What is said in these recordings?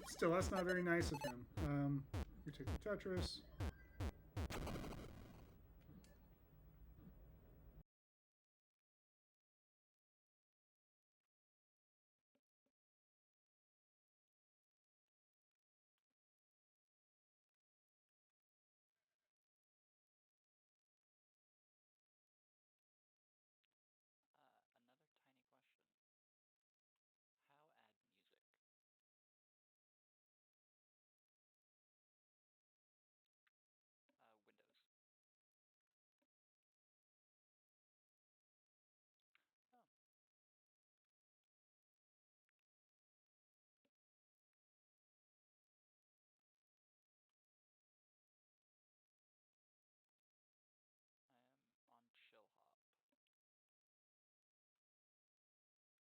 Still, that's not very nice of him. We take the Tetris. Another tiny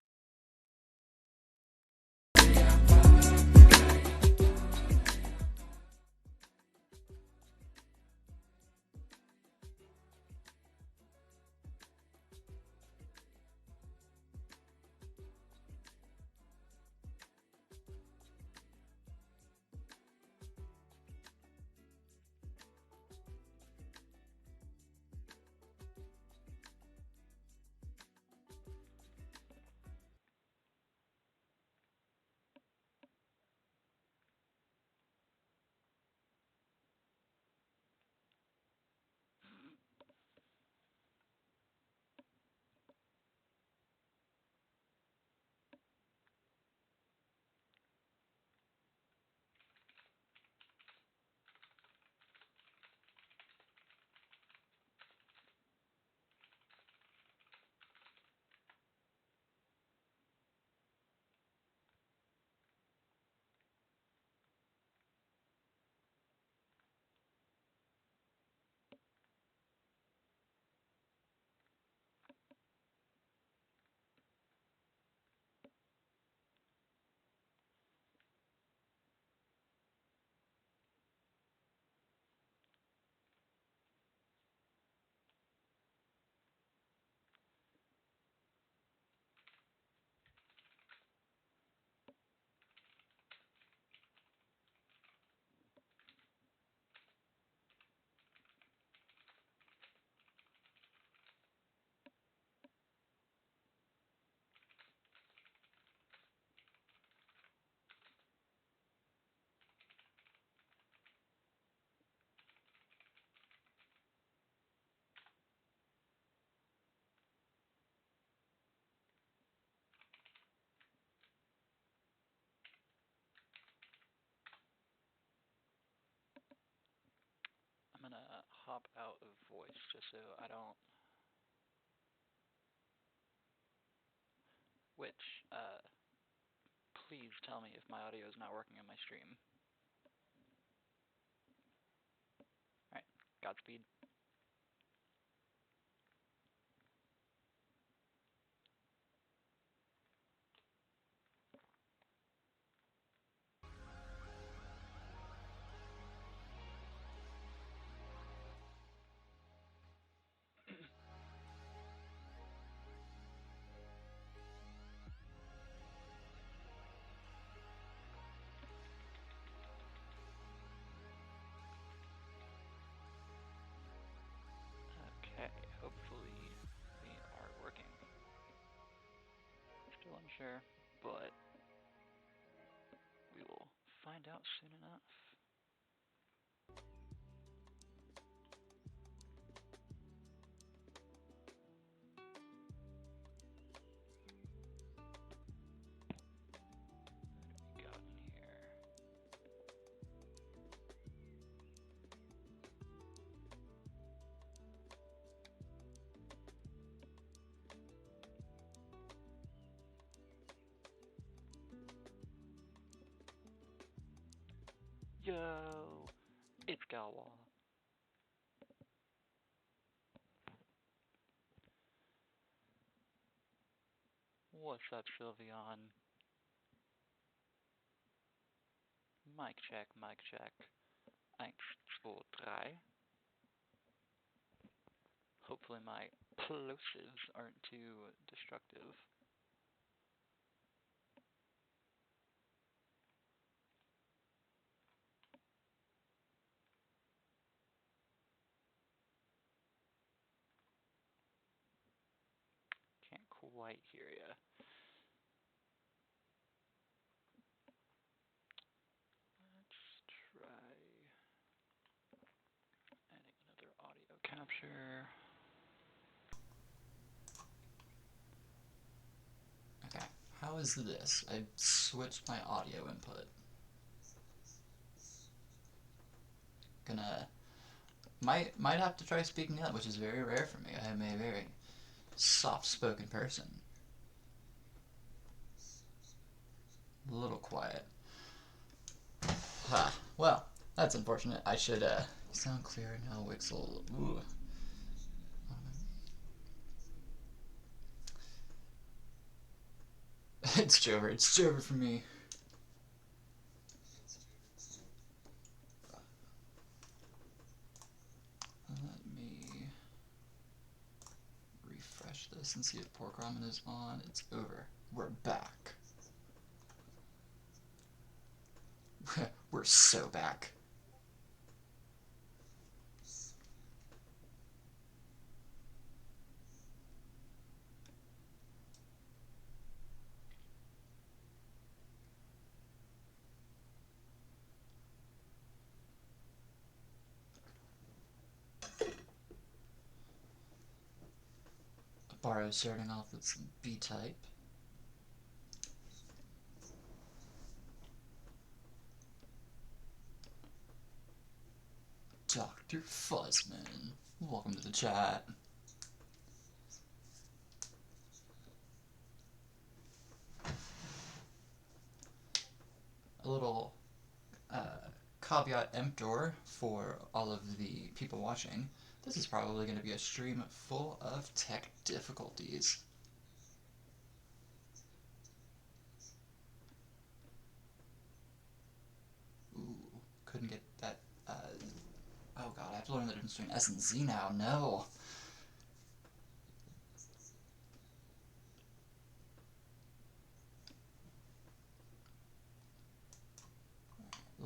question. How add music? Windows. Oh, I am on chill hop. I'm gonna hop out of voice just so I don't. Which, please tell me if my audio is not working on my stream. Alright, Godspeed. Okay, hopefully we are working. Still unsure, but we will find out soon enough. What do we got in here? Yo, it's Galwa. What's up, Sylveon? Mic check, mic check. 1, 2, 3. Hopefully my plosives aren't too destructive. quite hear ya. Let's try adding another audio capture. Okay, how is this? I switched my audio input. Might have to try speaking up, which is very rare for me. I am a very soft-spoken person. A little quiet. Ha. Well, that's unfortunate. I should, You sound clear now, Wixel. Ooh. It's Jover. It's Jover for me. Let me refresh this and see if porkramen is on. It's over. We're back. We're so back. Arbarrro starting off with some B-type. Dr. Fuzzman, welcome to the chat. A little caveat emptor for all of the people watching. This is probably going to be a stream full of tech difficulties. Ooh, couldn't get that. Oh god, I have to learn the difference between S and Z now. No.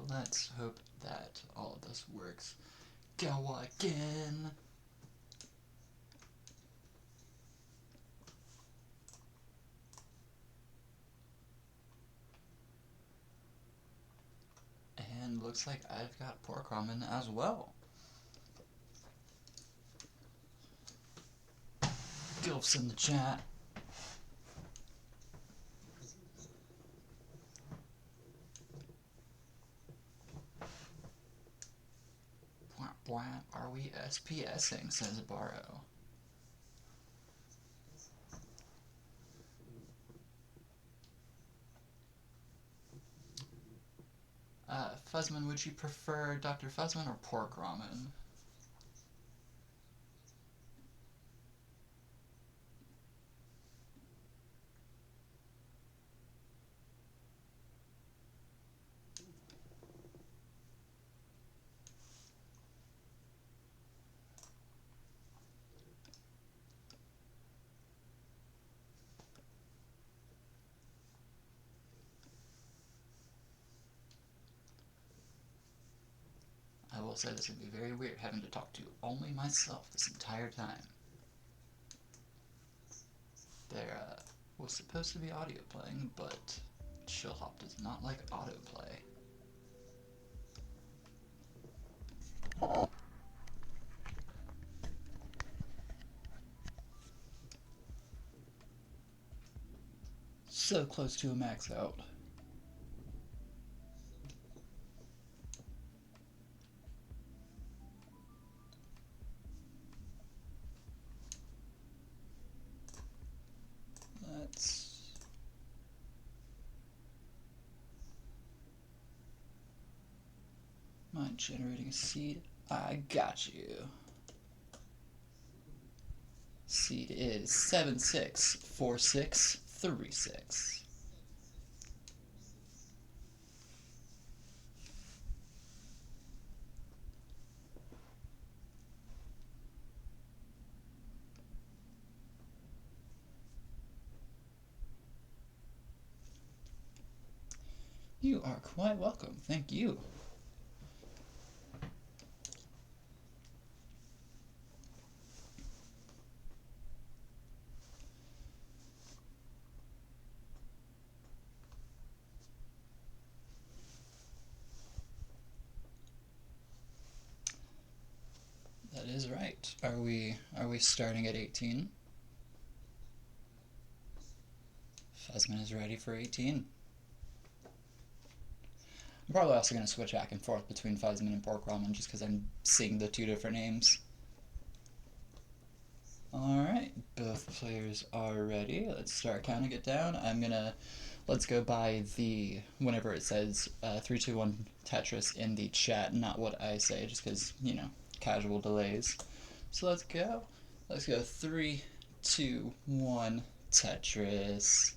Let's hope that all of this works. Go again. And looks like I've got porkramen as well. Gilf's in the chat. Are we SPSing, says Arbarrro. Fuzzman, would you prefer Dr. Fuzzman or porkramen? I will say this would be very weird having to talk to only myself this entire time. There was supposed to be audio playing, but Chillhop does not like autoplay. So close to a max out. Let's... Mind generating a seed? I got you. Seed is 764636. You are quite welcome, thank you. That is right. Are we starting at 18? Fuzzman is ready for 18. I'm probably also going to switch back and forth between Fuzzman and porkramen just because I'm seeing the two different names. Alright, both players are ready. Let's start counting it down. Let's go by whenever it says 3, 2, 1 Tetris in the chat, not what I say, just because, casual delays. So let's go. Let's go 3, 2, 1 Tetris.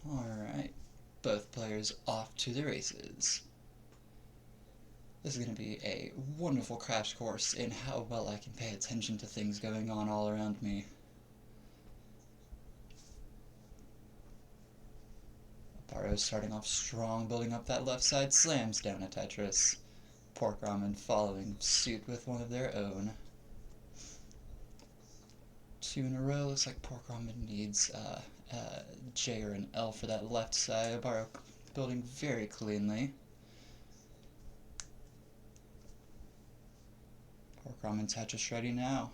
Alright, both players off to the races. This is going to be a wonderful crash course in how well I can pay attention to things going on all around me. Arbarrro starting off strong, building up that left side, slams down a Tetris. Porkramen following suit with one of their own. 2 in a row. Looks like porkramen needs J or an L for that left side. Arbarrro building very cleanly. Porkramen Tetris ready now.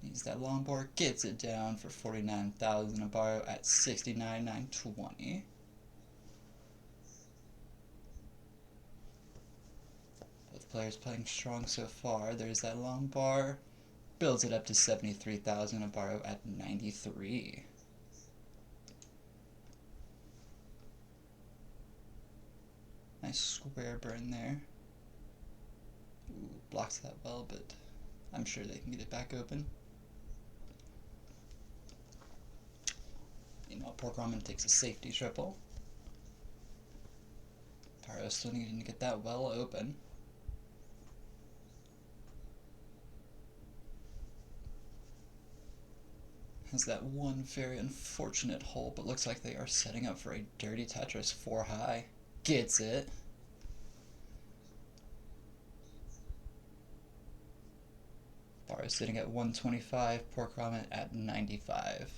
Needs that long board, gets it down for 49,000. Arbarrro at 69,920. Both players playing strong so far. There's that long bar. Builds it up to 73,000. Arbarrro at 93. Nice square burn there. Ooh, blocks that well, but I'm sure they can get it back open. Meanwhile, porkramen takes a safety triple. Arbarrro still needing to get that well open. Has that one very unfortunate hole, but looks like they are setting up for a dirty Tetris 4 high. Gets it. Arbarrro sitting at 125, porkramen at 95.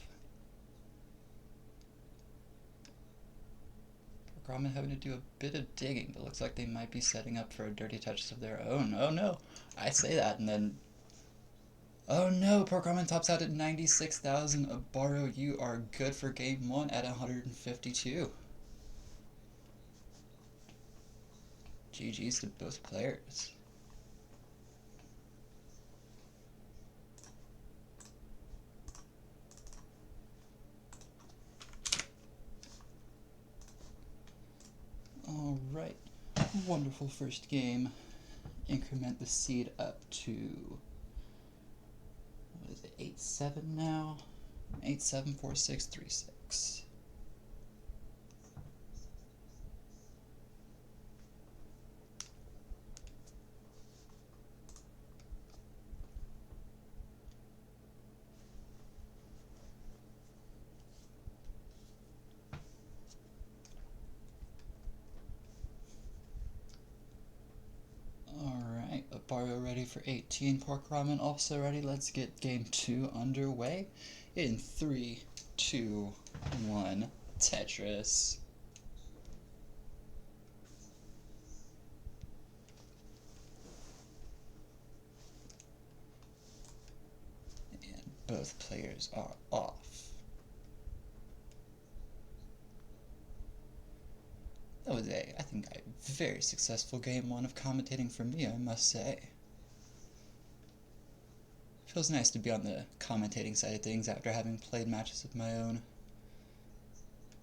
Porkramen having to do a bit of digging, but looks like they might be setting up for a dirty Tetris of their own. Oh no, I say that and then... Oh no, porkramen tops out at 96,000. Arbarrro, you are good for game 1 at 152. GG's to both players. Alright, wonderful first game. Increment the seed up to, what is it, 8-7 now? 8-7, 4-6, 3-6. Arbarrro ready for 18. Porkramen also ready. Let's get game 2 underway in 3, 2, 1 Tetris. And both players are off. That was I think, a very successful game 1 of commentating for me, I must say. Feels nice to be on the commentating side of things after having played matches of my own.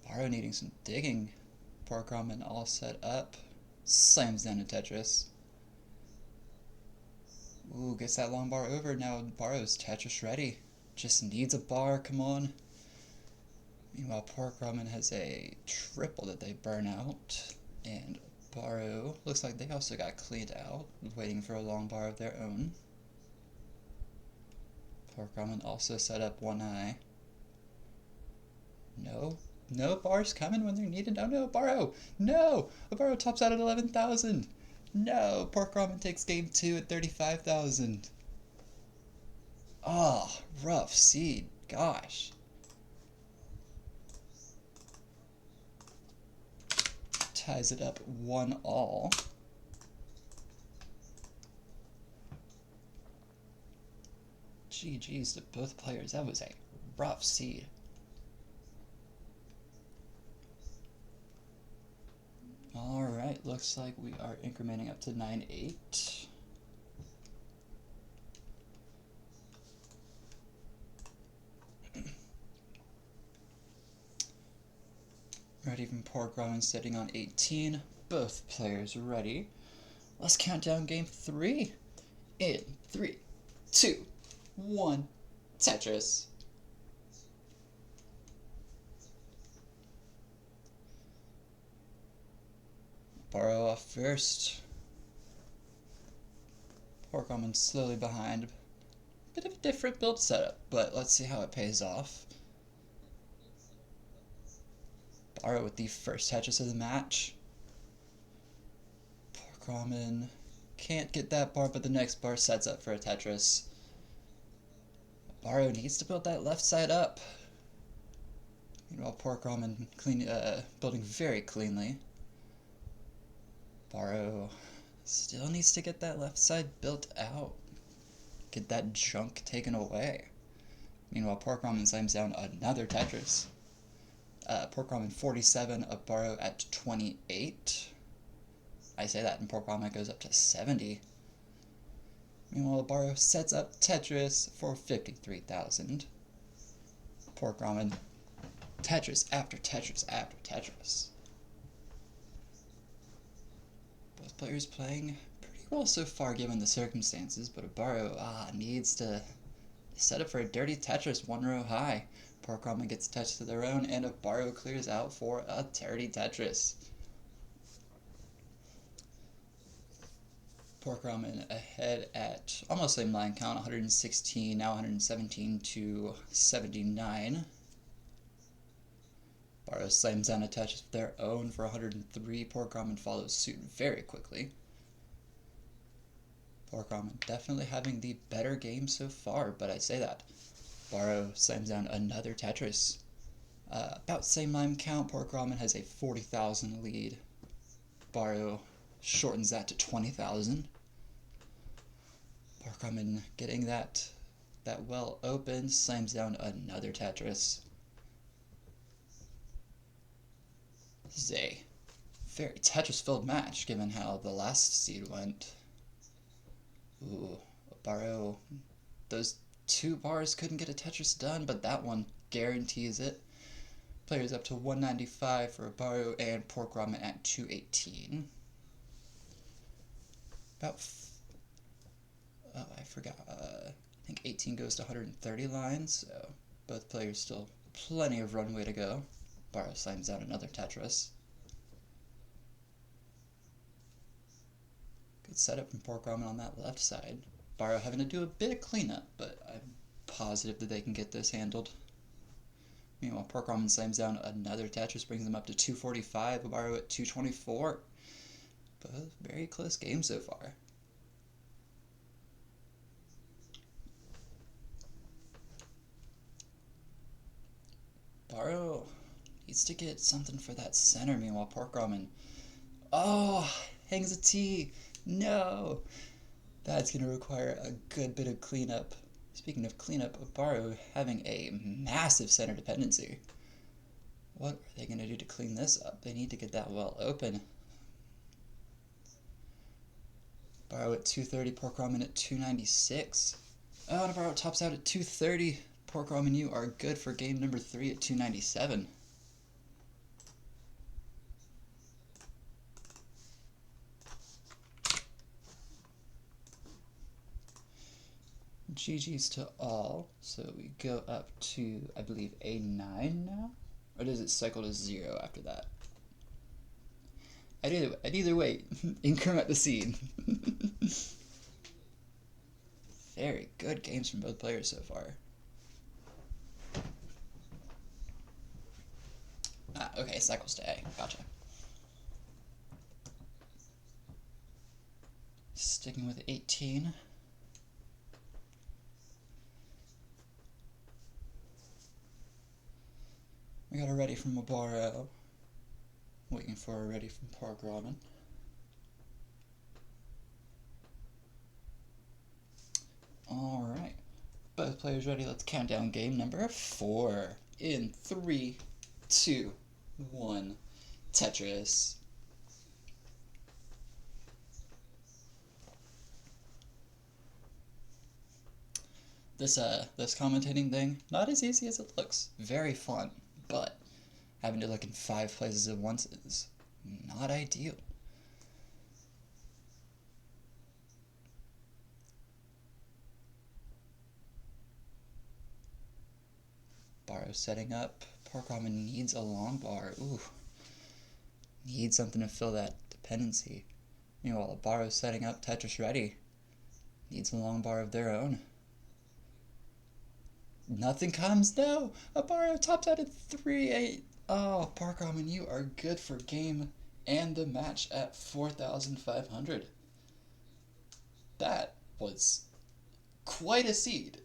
Arbarrro needing some digging. Porkramen all set up. Slams down a Tetris. Ooh, gets that long bar over. Now Arbarro's Tetris ready. Just needs a bar, come on. Meanwhile, porkramen has a triple that they burn out. And Arbarrro, looks like they also got cleaned out, waiting for a long bar of their own. Porkramen also set up 1 eye. No bars coming when they're needed. Oh no, Arbarrro! No! Arbarrro tops out at 11,000! No! Porkramen takes game 2 at 35,000. Oh, rough seed. Gosh. ties it up 1-all. GG's to both players. That was a rough seed. Alright, looks like we are incrementing up to 9-8. Ready from porkramen sitting on 18. Both players ready. Let's count down game 3. In 3, 2, 1. Tetris. Arbarrro off first. porkramen slowly behind. Bit of a different build setup, but let's see how it pays off. Arbarrro with the first Tetris of the match. porkramen can't get that bar, but the next bar sets up for a Tetris. Arbarrro needs to build that left side up. Meanwhile, porkramen building very cleanly. Arbarrro still needs to get that left side built out. Get that junk taken away. Meanwhile, porkramen slams down another Tetris. porkramen 47, Arbarrro at 28. I say that, and porkramen goes up to 70. Meanwhile, Arbarrro sets up Tetris for 53,000. porkramen Tetris after Tetris after Tetris. Both players playing pretty well so far given the circumstances, but Arbarrro needs to set up for a dirty Tetris 1 row high. porkramen gets touched to their own, and Arbarrro clears out for a dirty Tetris. porkramen ahead at almost same line count, 116, now 117 to 79. Arbarrro slams down a Tetris of their own for 103. porkramen follows suit very quickly. porkramen definitely having the better game so far, but I say that. Arbarrro slams down another Tetris. About same line count, porkramen has a 40,000 lead. Arbarrro shortens that to 20,000. porkramen getting that well open, slams down another Tetris. This is a very Tetris-filled match, given how the last seed went. Ooh, Arbarrro, those 2 bars couldn't get a Tetris done, but that one guarantees it. Players up to 195 for Arbarrro, and porkramen at 218. I forgot. I think 18 goes to 130 lines, so both players still plenty of runway to go. Arbarrro slams out another Tetris. Good setup from porkramen on that left side. Arbarrro having to do a bit of cleanup, but I'm positive that they can get this handled. Meanwhile, porkramen slams down another Tetris, brings them up to 245. Arbarrro at 224. Both very close games so far. Arbarrro needs to get something for that center. Meanwhile, porkramen, hangs a T. No, that's going to require a good bit of cleanup. Speaking of cleanup, Arbarrro having a massive center dependency. What are they going to do to clean this up? They need to get that well open. Arbarrro at 230, porkramen at 296. Oh, and Arbarrro tops out at 230. porkramen, you are good for game number 3 at 297. GG's to all. So we go up to, I believe, A9 now? Or does it cycle to 0 after that? I'd either way, increment the seed. Very good games from both players so far. Okay, cycles to A. Gotcha. Sticking with 18. We got a ready from Arbarrro. Waiting for a ready from porkramen. Alright. Both players ready. Let's count down game number 4. In 3, 2, 1. Tetris. This commentating thing, not as easy as it looks. Very fun, but having to look in 5 places at once is not ideal. Barrow setting up. porkramen needs a long bar. Ooh. Needs something to fill that dependency. Meanwhile, Barrow setting up. Tetris ready. Needs a long bar of their own. Nothing comes. No! arbarrro tops out at 3-8. Oh, porkramen, you are good for game and the match at 4,500. That was quite a seed.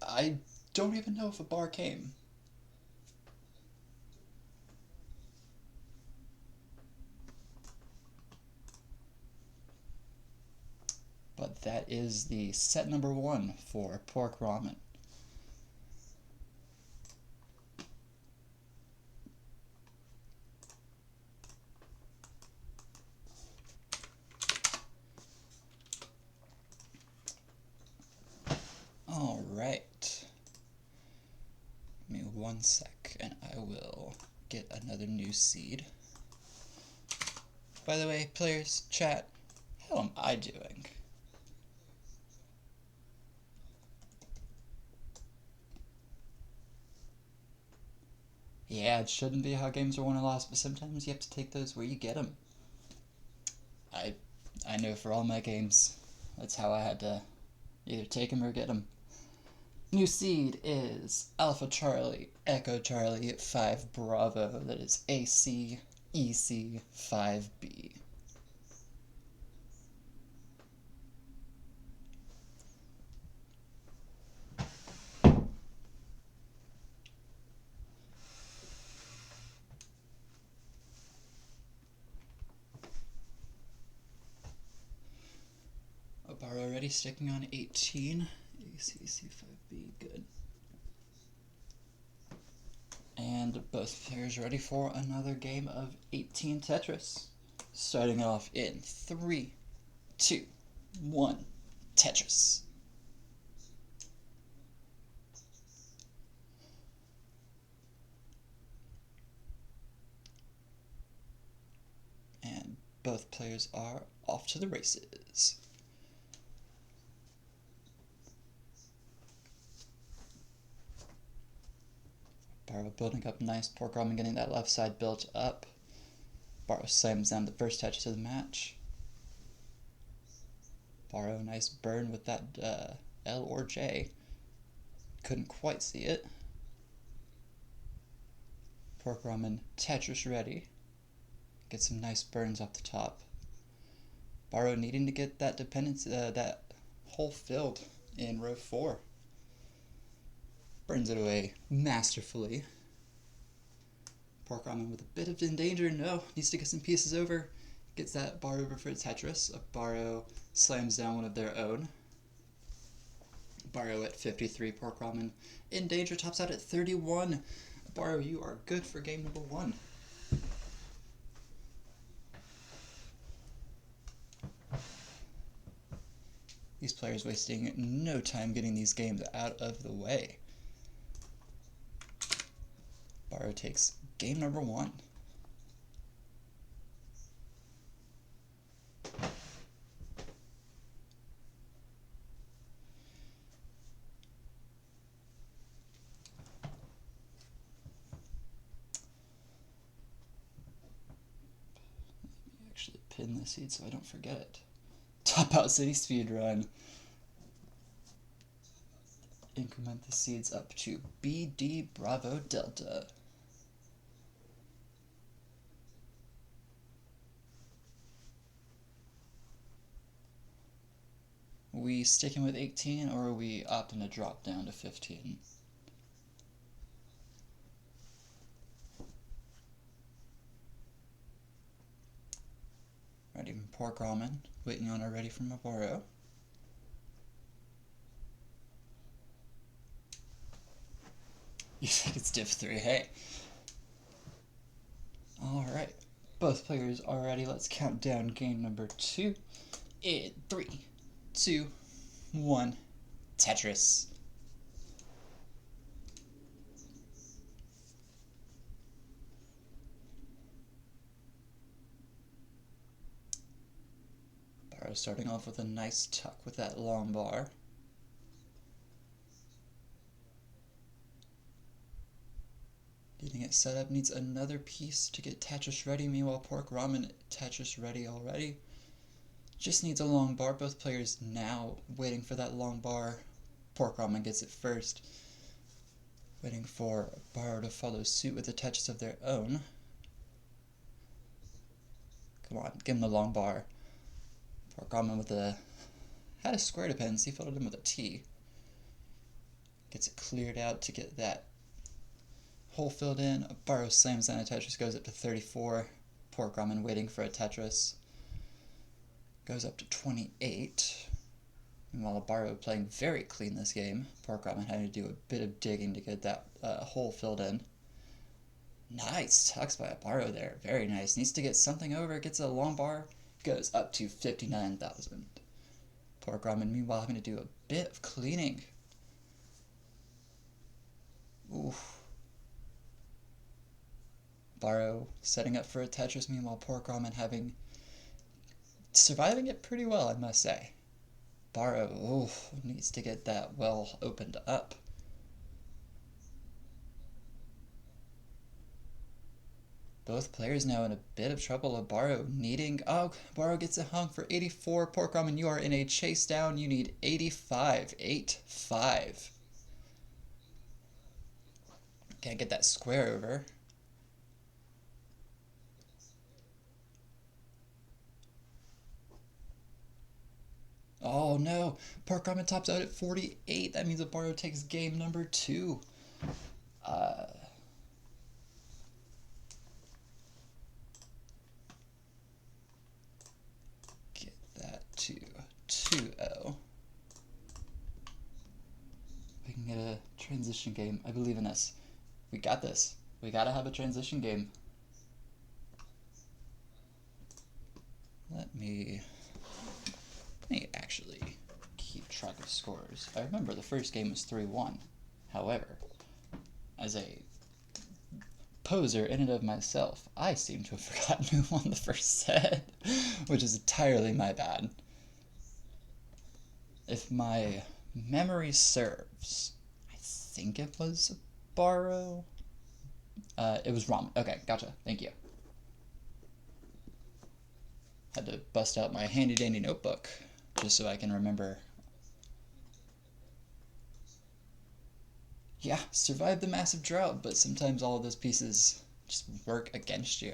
I don't even know if a bar came. But that is the set number 1 for porkramen. Alright. Give me 1 sec and I will get another new seed. By the way, players, chat, how am I doing? Yeah, it shouldn't be how games are won or lost, but sometimes you have to take those where you get them. I know for all my games, that's how I had to either take them or get them. New seed is Alpha Charlie, Echo Charlie, 5 Bravo, that is AC, EC, 5B. Barrow already sticking on 18. ACC5B, good. And both players ready for another game of 18 Tetris. Starting off in 3, 2, 1, Tetris. And both players are off to the races. Barrow building up nice. porkramen getting that left side built up. Barrow slams down the first Tetris of the match. Barrow, nice burn with that L or J. Couldn't quite see it. porkramen Tetris ready. Get some nice burns off the top. Barrow needing to get that dependency, that hole filled in row 4. Burns it away masterfully. porkramen with a bit of danger. No, needs to get some pieces over. Gets that bar over for Tetris. Barrow slams down one of their own. Barrow at 53. porkramen in danger. Tops out at 31. Barrow, you are good for game number 1. These players wasting no time getting these games out of the way. Barrow takes game number 1. Let me actually pin the seed so I don't forget it. Top out city speed run. Increment the seeds up to BD Bravo Delta. We sticking with 18 or are we opting to drop down to 15? Ready from porkramen. Waiting on a ready from arbarrro. You think it's div 3, hey. Alright, both players are ready. Let's count down game number 2. In 3, 2, 1, Tetris. Barrow starting off with a nice tuck with that long bar. Getting it set up, needs another piece to get Tetris ready. Meanwhile, porkramen Tetris ready already. Just needs a long bar. Both players now waiting for that long bar. Porkramen gets it first. Waiting for arbarrro to follow suit with the Tetris of their own. Come on, give him the long bar. Porkramen with a... had a square depends. He filled it in with a T. Gets it cleared out to get that hole filled in. Arbarrro slams down a Tetris, goes up to 34. Porkramen waiting for a Tetris. Goes up to 28. Meanwhile, arbarrro playing very clean this game. Porkramen having to do a bit of digging to get that hole filled in. Nice tucks by arbarrro there. Very nice. Needs to get something over. Gets a long bar. Goes up to 59,000. Porkramen, meanwhile, having to do a bit of cleaning. Oof. Arbarrro setting up for a Tetris. Meanwhile, porkramen surviving it pretty well, I must say. Arbarrro needs to get that well opened up. Both players now in a bit of trouble. Arbarrro needing... oh, Arbarrro gets it hung for 84. Porkramen, you are in a chase down. You need 85. 8-5. Can't get that square over. Oh no, porkramen tops out at 48. That means arbarrro takes game number 2. Get that to 2-0. We can get a transition game. I believe in us. We got this. We gotta have a transition game. Let me actually keep track of scores. I remember the first game was 3-1. However, as a poser in and of myself, I seem to have forgotten who won the first set, which is entirely my bad. If my memory serves, I think it was arbarrro. It was Ramen. Okay, gotcha. Thank you. Had to bust out my handy dandy notebook just so I can remember. Yeah, survived the massive drought, but sometimes all of those pieces just work against you.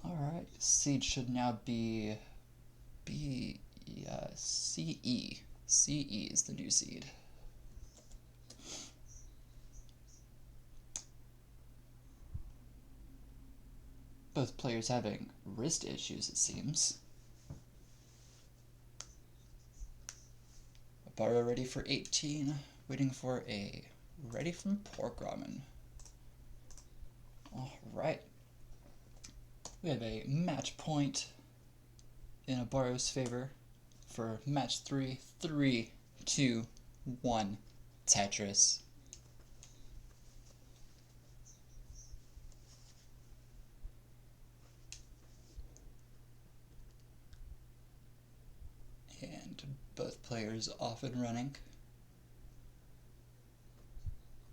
Alright, seed should now be CE. CE is the new seed. Both players having wrist issues, it seems. Arbarrro ready for 18, waiting for a ready from porkramen. Alright. We have a match point in arbarro's favor for match 3. 3, 2, 1, Tetris. And both players off and running.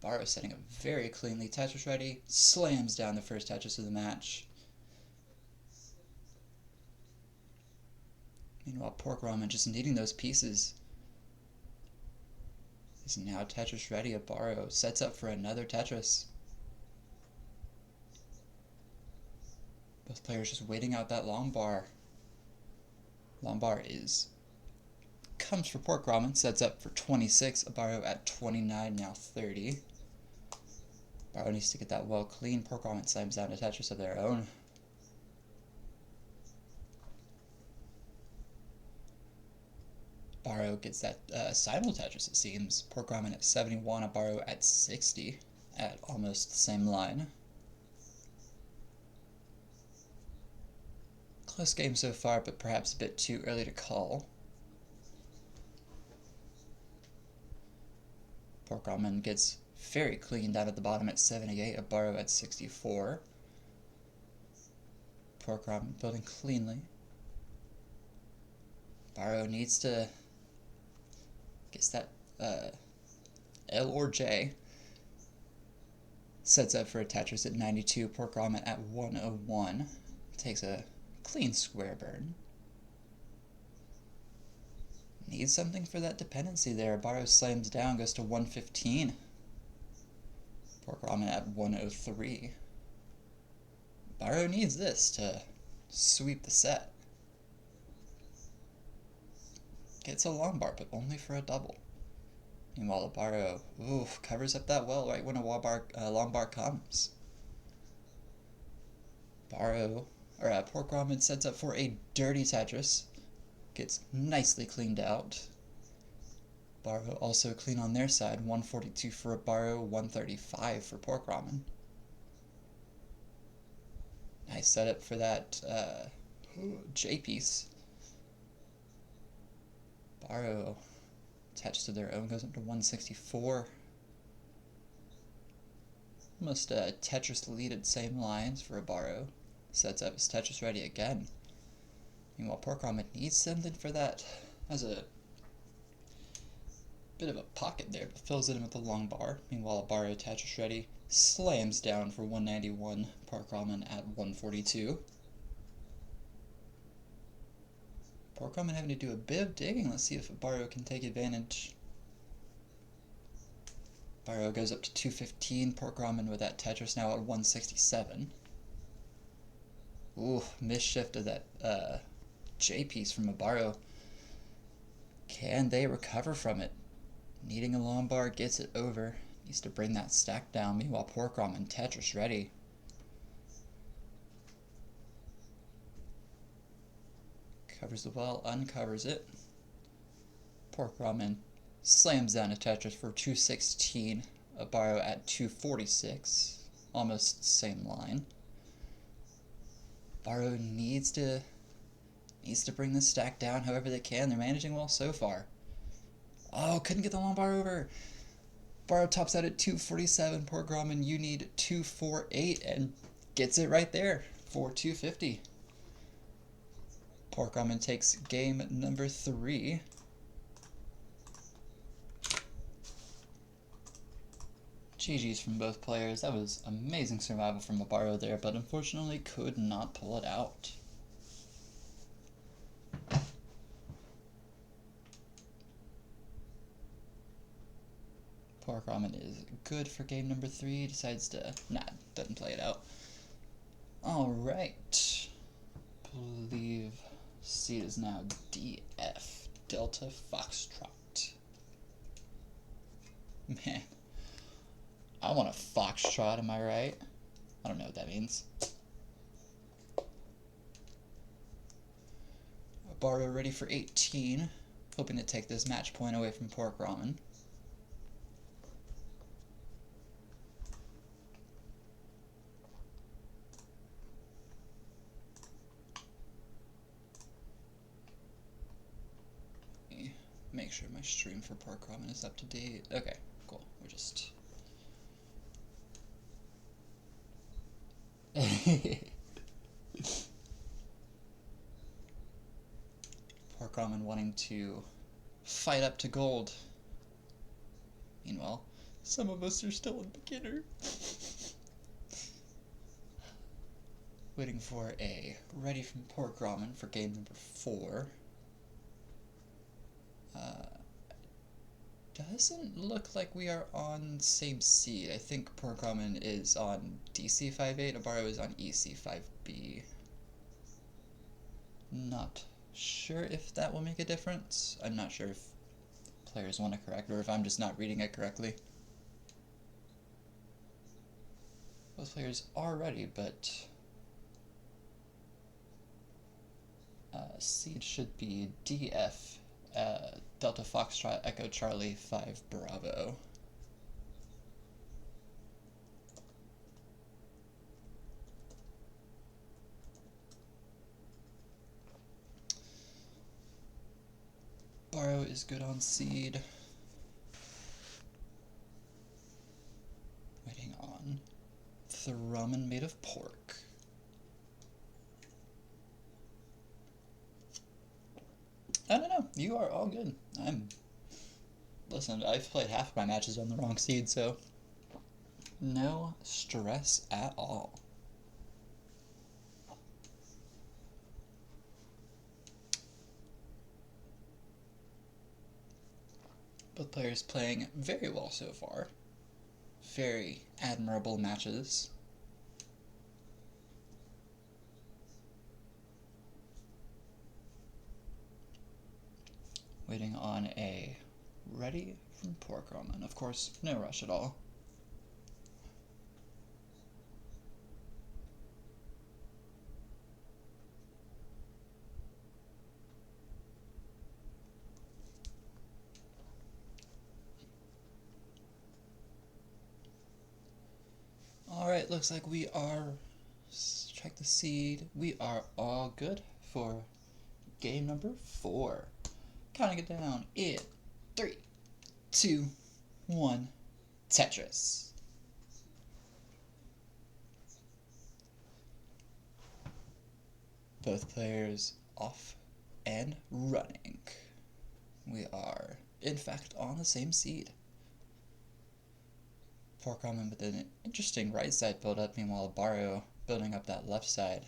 Arbarrro setting up very cleanly. Tetris ready. Slams down the first Tetris of the match. Meanwhile, porkramen just needing those pieces. Is now Tetris ready. Arbarrro sets up for another Tetris. Both players just waiting out that long bar. Long bar comes for porkramen, sets up for 26. Arbarrro at 29, now 30. Arbarrro needs to get that well clean. Porkramen slams down a Tetris of their own. arbarrro gets that simul Tetris, it seems. Porkramen at 71, arbarrro at 60, at almost the same line. Close game so far, but perhaps a bit too early to call. Porkramen gets very clean down at the bottom at 78, arbarrro at 64. Porkramen building cleanly. Arbarrro needs to gets that L or J. Sets up for a Tetris at 92, porkramen at 101. Takes a clean square burn. Needs something for that dependency there. Arbarrro slams down, goes to 115. Porkramen at 103. Arbarrro needs this to sweep the set. Gets a long bar, but only for a double. Meanwhile, arbarrro covers up that well right when a long bar comes. Porkramen sets up for a dirty Tetris. Gets nicely cleaned out. Arbarrro also clean on their side. 142 for arbarrro, 135 for porkramen. Nice setup for that J piece. Arbarrro attached to their own goes up to 164. Almost a Tetris lead at same lines for arbarrro. Sets up his Tetris ready again. Meanwhile, porkramen needs something for that. Has a bit of a pocket there, but fills it in with a long bar. Meanwhile, arbarrro Tetris ready slams down for 191. Porkramen at 142. Porkramen having to do a bit of digging. Let's see if arbarrro can take advantage. Arbarrro goes up to 215. Porkramen with that Tetris now at 167. Ooh, misshift of that J piece from arbarrro. Can they recover from it? Needing a long bar, gets it over. Needs to bring that stack down. Meanwhile, porkramen Tetris ready. Covers the well, uncovers it. Porkramen slams down a Tetris for 216. Arbarrro at 246. Almost same line. Arbarrro needs to bring this stack down however they can. They're managing well so far. Oh, couldn't get the long bar over. Arbarrro tops out at 247. Porkramen, you need 248 and gets it right there for 250. Porkramen takes game number 3. GG's from both players. That was amazing survival from arbarrro there, but unfortunately could not pull it out. Porkramen is good for game number 3. Decides to... doesn't play it out. Alright. Believe seed is now DF. Delta Foxtrot. Man. I want a foxtrot, am I right? I don't know what that means. Arbarrro ready for 18. Hoping to take this match point away from porkramen. Make sure my stream for porkramen is up to date. Okay, cool. We're just... Porkramen wanting to fight up to gold. Meanwhile, some of us are still in beginner. Waiting for a ready from porkramen for game number 4. Doesn't look like we are on same seed. I think porkramen is on DC58, arbarrro is on EC5B. Not sure if that will make a difference. I'm not sure if players want to correct or if I'm just not reading it correctly. Both players are ready, but seed should be DF Delta Foxtrot Echo Charlie 5 Bravo. Arbarrro is good on seed. Waiting on Thrumming made of pork. I don't know. You are all good. Listen, I've played half my matches on the wrong seed, so no stress at all. Both players playing very well so far. Very admirable matches. Waiting on a ready from porkramen. Of course, no rush at all. Alright, looks like we are, check the seed, we are all good for game number 4. Counting it down in 3, 2, 1, Tetris. Both players off and running. We are, in fact, on the same seed. Porkramen with an interesting right side build up, meanwhile arbarrro building up that left side.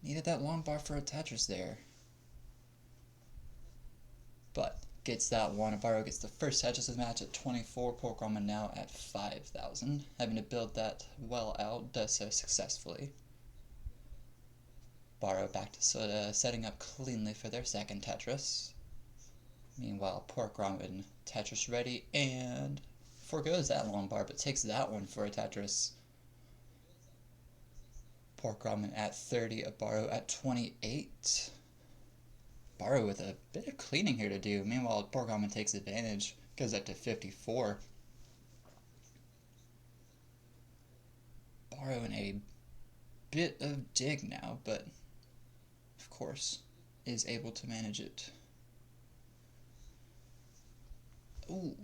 Needed that long bar for a Tetris there. But gets that one. Arbarrro gets the first Tetris of the match at 24. Porkramen now at 5,000. Having to build that well out, does so successfully. Arbarrro back to setting up cleanly for their second Tetris. Meanwhile, porkramen Tetris ready and forgoes that long bar, but takes that one for a Tetris. Porkramen at 30, arbarrro at 28. Arbarrro with a bit of cleaning here to do. Meanwhile, porkramen takes advantage, goes up to 54. Arbarrro in a bit of dig now, but of course is able to manage it. Ooh,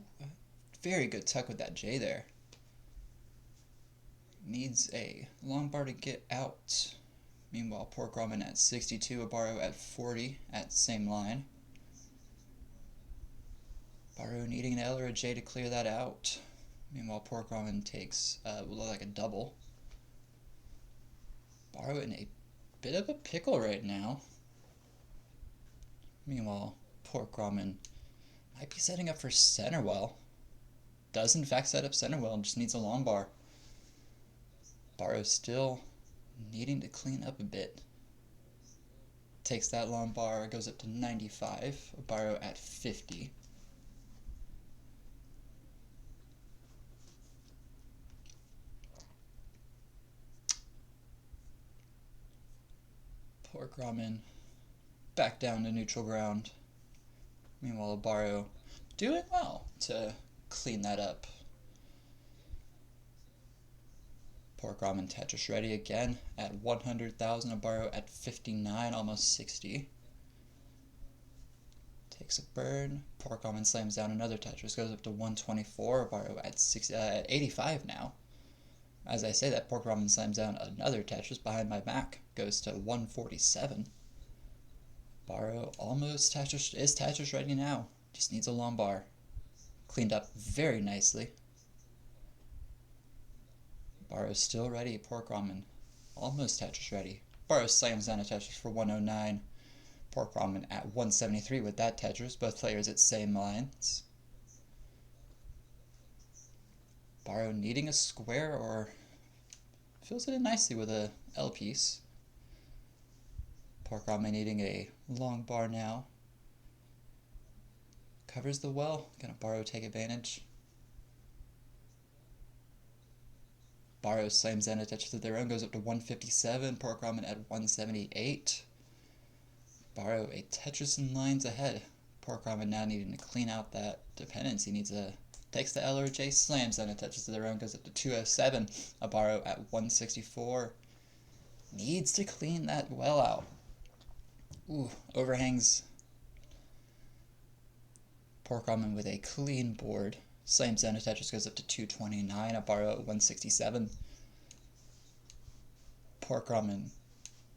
very good tuck with that J there. Needs a long bar to get out. Meanwhile, porkramen at 62, arbarrro at 40 at same line. Arbarrro needing an L or a J to clear that out. Meanwhile, porkramen takes will look like a double. Arbarrro in a bit of a pickle right now. Meanwhile, porkramen might be setting up for center well. Does in fact set up center well and just needs a long bar. Arbarrro still needing to clean up a bit. Takes that long bar, goes up to 95. Arbarrro at 50. Porkramen back down to neutral ground. Meanwhile, arbarrro doing well to clean that up. Porkramen Tetris ready again at 100,000. Arbarrro at 59, almost 60. Takes a burn. Porkramen slams down another Tetris, goes up to 124. Arbarrro at 85 now. As I say that, porkramen slams down another Tetris behind my back, goes to 147. Arbarrro almost is Tetris ready now. Just needs a long bar. Cleaned up very nicely. Arbarrro still ready. Porkramen almost Tetris ready. Arbarrro slams down a Tetris for 109. Porkramen at 173 with that Tetris. Both players at same lines. Arbarrro needing a square or fills it in nicely with a L piece. Porkramen needing a long bar now. Covers the well. Gonna arbarrro take advantage. Arbarrro slams down a Tetris of their own, goes up to 157. Porkramen at 178. Borrow a Tetris in lines ahead. Porkramen now needing to clean out that dependence. He needs a takes the L or J, slams down a Tetris to their own, goes up to 207. Arbarrro at 164. Needs to clean that well out. Ooh, overhangs. Porkramen with a clean board. Slams down a Tetris, goes up to 229. Arbarrro at 167. Porkramen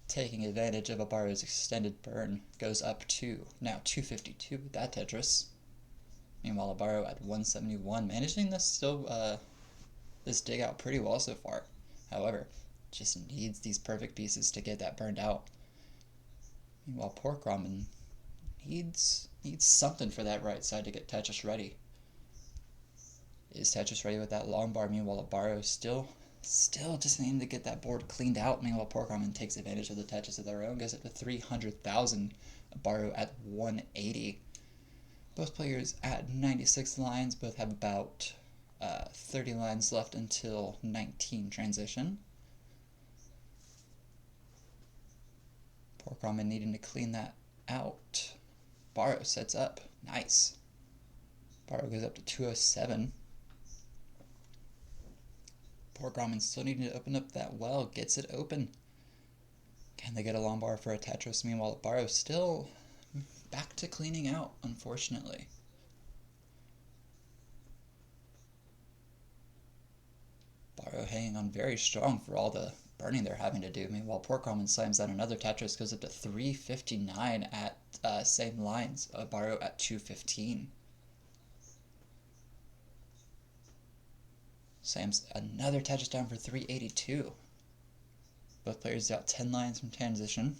taking advantage of Arbarro's extended burn, goes up to now 252 with that Tetris. Meanwhile, Arbarrro at 171, managing this still this dig out pretty well so far. However, just needs these perfect pieces to get that burned out. Meanwhile, Porkramen needs something for that right side to get Tetris ready. Is Tetris ready with that long bar? Meanwhile, Arbarrro still just needing to get that board cleaned out. Meanwhile, Porkramen takes advantage of the Tetris of their own, goes up to 300,000. Arbarrro at 180. Both players at 96 lines, both have about 30 lines left until 19 transition. Porkramen needing to clean that out. Arbarrro sets up. Nice. Arbarrro goes up to 207. Porkramen still needing to open up that well. Gets it open. Can they get a long bar for a Tetris? Meanwhile, Arbarrro still back to cleaning out, unfortunately. Arbarrro hanging on very strong for all the burning they're having to do. Meanwhile, Porkramen slams down another Tetris, goes up to 359 at same lines. Arbarrro at 215. Slams another Tetris down for 382. Both players out 10 lines from transition.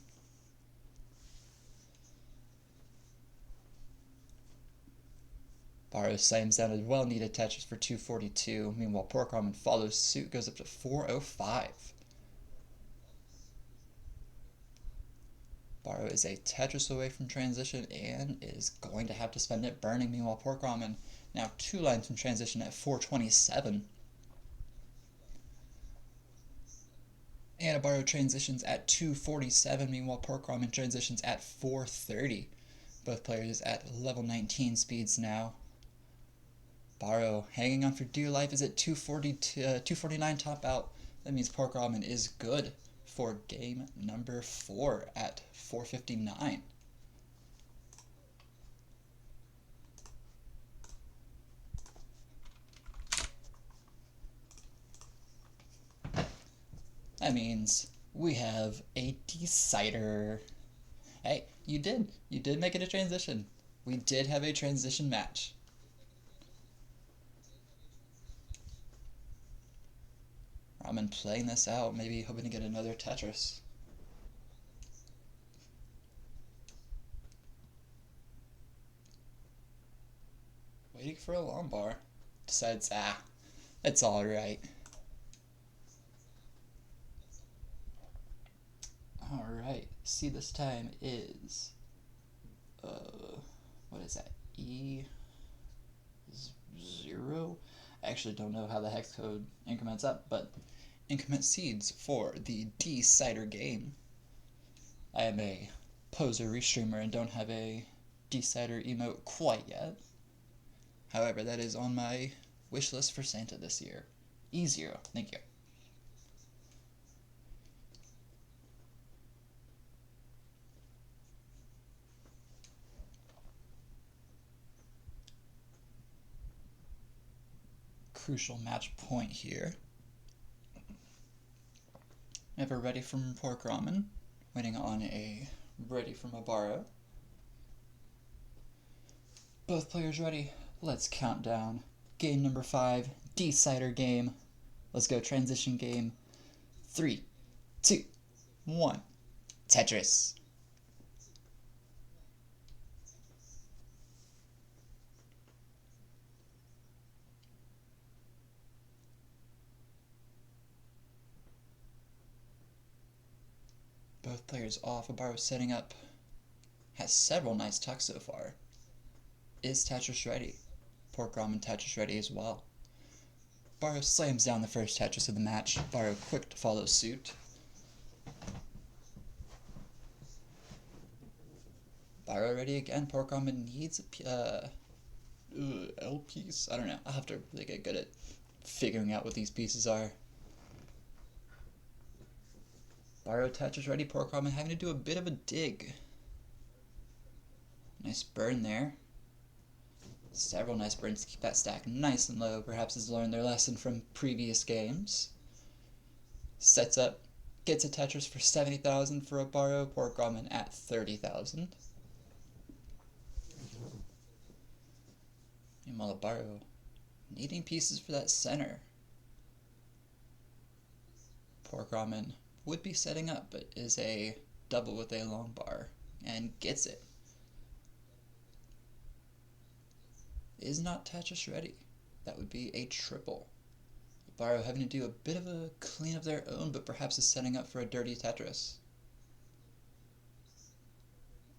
Arbarrro slams down a well-needed Tetris for 242. Meanwhile, Porkramen follows suit, goes up to 405. Arbarrro is a Tetris away from transition and is going to have to spend it burning. Meanwhile, Porkramen now 2 lines from transition at 427. And Arbarrro transitions at 247. Meanwhile, Porkramen transitions at 430. Both players at level 19 speeds now. Arbarrro hanging on for dear life is at 249 top out. That means Porkramen is good for game number 4 at 459. That means we have a decider. Hey, you did make it a transition. We did have a transition match. Ramen playing this out, maybe hoping to get another Tetris. Waiting for a long bar. Decides, it's alright. Alright, see, this time is, what is that, E0? I actually don't know how the hex code increments up, but increment seeds for the decider game. I am a poser restreamer and don't have a decider emote quite yet. However, that is on my wish list for Santa this year. E0, thank you. Crucial match point here. Ever ready from Porkramen, waiting on a ready from Arbarrro. Both players ready. Let's count down. Game number 5, decider game. Let's go transition game. 3, 2, 1. Tetris. Both players off. Arbarrro setting up. Has several nice tucks so far. Is Tetris ready? Porkramen Tetris ready as well. Arbarrro slams down the first Tetris of the match. Arbarrro quick to follow suit. Barrow ready again. Porkramen needs a L piece. I don't know. I'll have to really get good at figuring out what these pieces are. Barrow Tetris ready. Porkramen having to do a bit of a dig. Nice burn there. Several nice burns to keep that stack nice and low. Perhaps has learned their lesson from previous games. Sets up, gets a Tetris for 70,000 for a Barrow. Porkramen at 30,000. Meanwhile, Barrow needing pieces for that center. Porkramen would be setting up, but is a double with a long bar and gets it. Is not Tetris ready. That would be a triple. Barrow having to do a bit of a clean of their own, but perhaps is setting up for a dirty Tetris.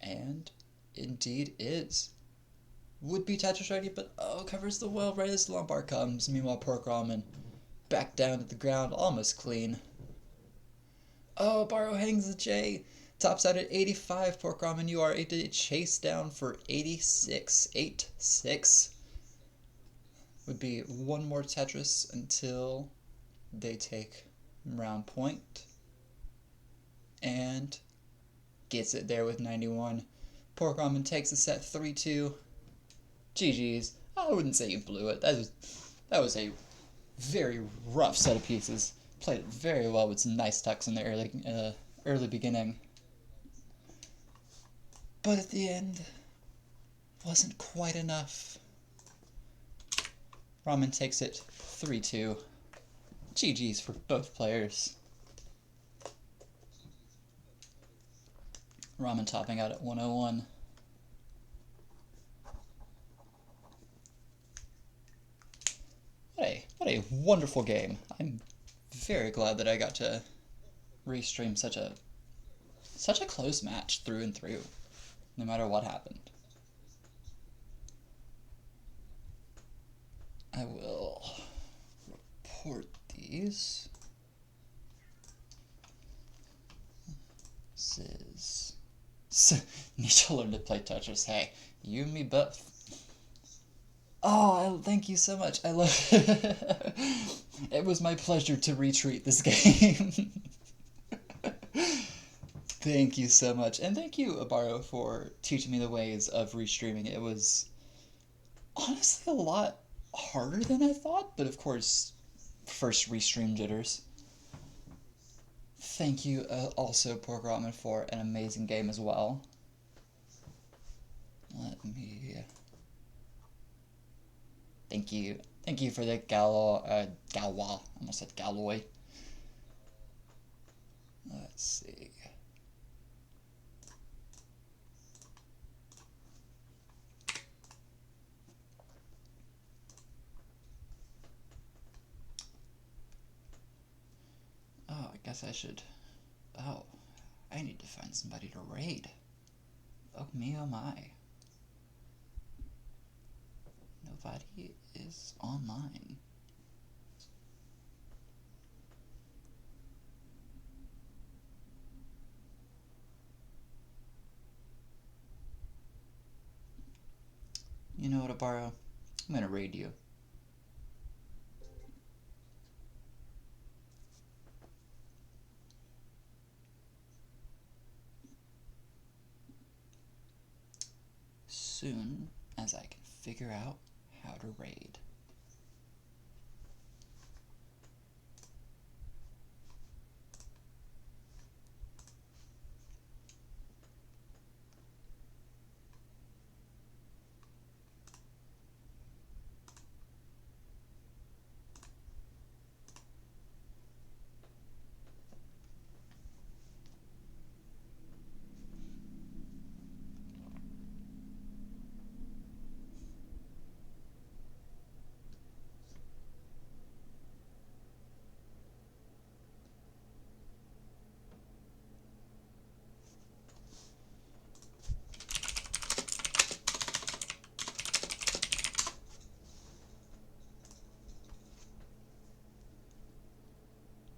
And indeed is. Would be Tetris ready, but covers the well right as the long bar comes. Meanwhile, Porkramen back down to the ground, almost clean. Oh, Barrow hangs the J. Tops out at 85. Porkramen, you are a chase down for 86. 8-6. Would be one more Tetris until they take round point. And gets it there with 91. Porkramen takes the set 3-2. GG's. I wouldn't say you blew it. That was a very rough set of pieces. Played it very well with some nice tucks in the early beginning. But at the end, wasn't quite enough. Ramen takes it 3-2. GG's for both players. Ramen topping out at 101. What a wonderful game. I'm very glad that I got to restream such a close match through and through, no matter what happened. I will report these. Need to learn to play Tetris. Hey, you and me both. Oh, thank you so much. I love it. It was my pleasure to retweet this game. Thank you so much. And thank you, Arbarrro, for teaching me the ways of restreaming. It was honestly a lot harder than I thought, but of course, first restream jitters. Thank you also, Porkramen, for an amazing game as well. Let me... Thank you for the Galois. I almost said Galloy. Let's see. Oh, I guess I should... Oh, I need to find somebody to raid. Oh me, oh my. Nobody is online. You know what, Arbarrro? I'm gonna raid you. Soon as I can figure out how to raid.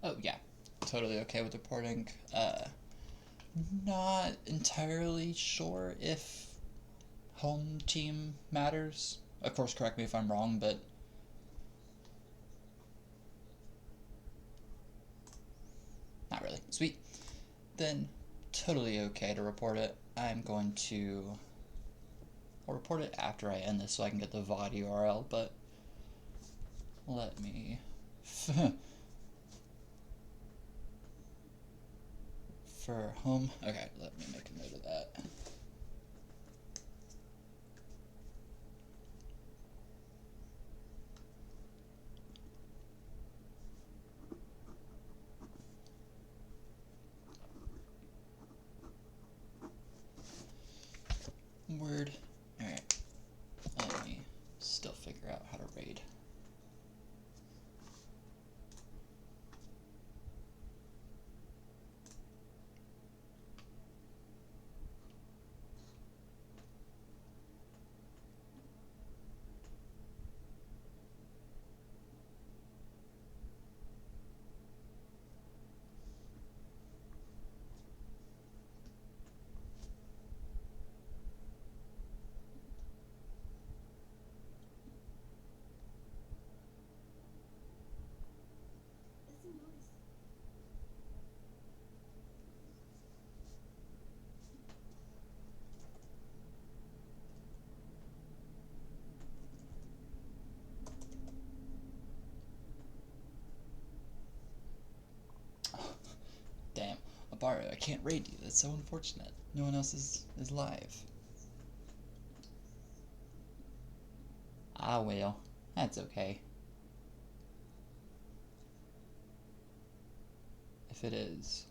Oh yeah, totally okay with reporting. Not entirely sure if home team matters. Of course, correct me if I'm wrong, but not really. Sweet. Then totally okay to report it. I'll report it after I end this so I can get the VOD URL, but let me for home. Okay, let me make a note of that. Word. Alright. Let me still figure out how to raid. Damn, Arbarrro, I can't raid you. That's so unfortunate. No one else is live. Ah, well, that's okay. If it is.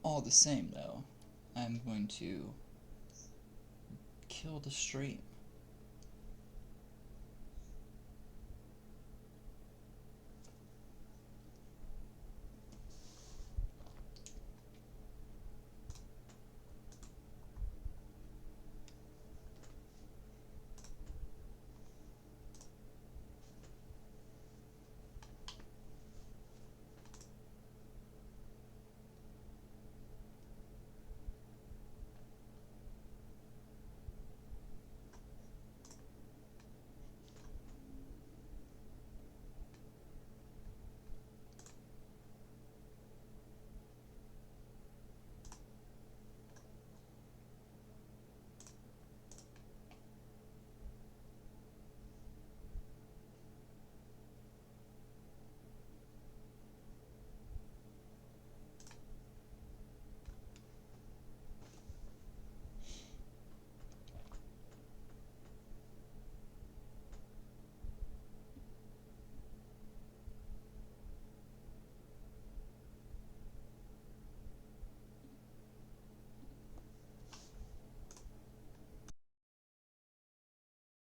All the same, though, I'm going to kill the stream.